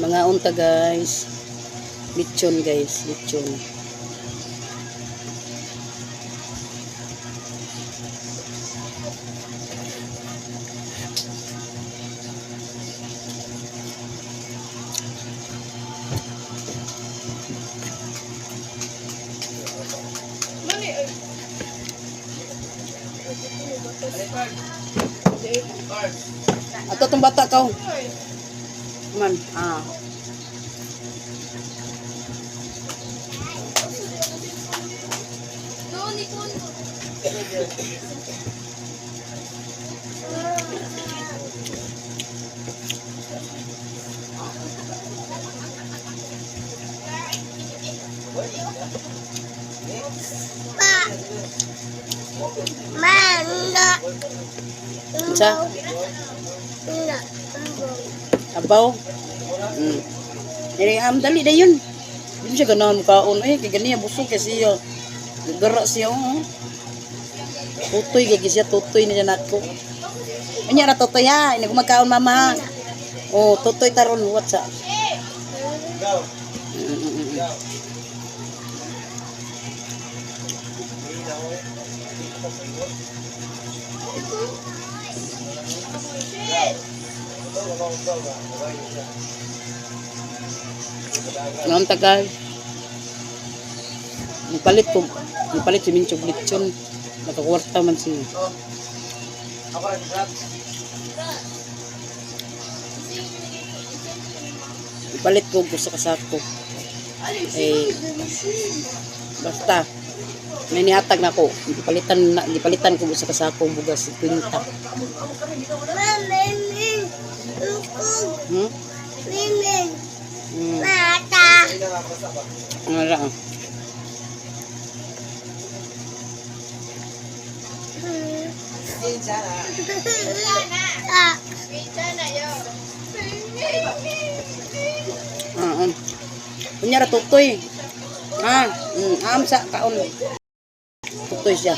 Mga unta guys. Lechon guys, lechon. Ato tong bata ka. Man, Sa? Abaw? Dali na yun. Hindi siya ganahan kaon. Kaya ganiya busog kasi siya. Gara siya. Tutoy kaya siya. Tutoy na siya nako. Ano na tutoy ha? Hindi ko magkaon mama. Tutoy taron. What's up? Ngayon tagal. Nipalit si Minchog lechon. Nakakwarta man siya. Nipalit ko sa kasako. Basta may nihatag na ko. Gipalitan ko sa kasako bugas 50. Wala. Kunyara tutoy. Sa kaon. Tutoy siya.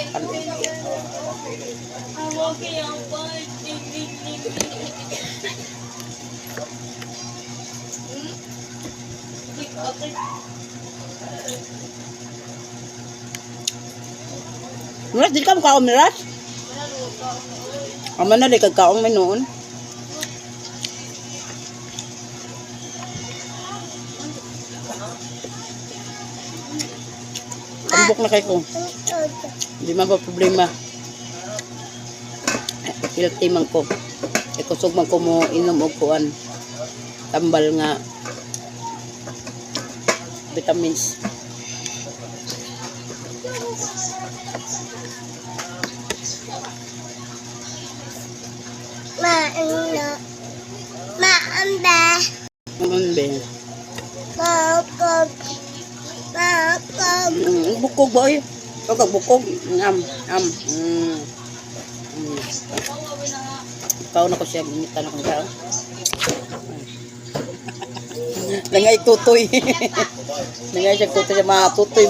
Miras, di ka makaon, Miras? Aman na, di kagkaong may noon. Tambok na kayo ko. Hindi man ba problema. Healthy man ko. Kusog man ko mo inom o kuan. Tambal nga. Vitamins. Maambe. Bukog ba eh? Ikaw bukog. Ikaw na ko siya. Gimitan ako siya. Langay tutoy. Langay siya tutoy siya. Matutoy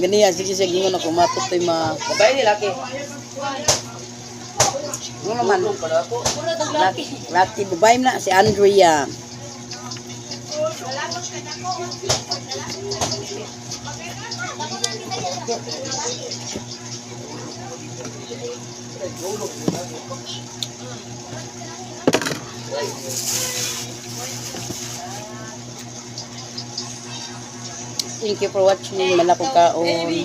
ganiya. Sige siya gingon ako. Matutoy babae ni laki. Ano naman? Laki babae na. Si Andrea. Thank you for watching. Malakog kaon.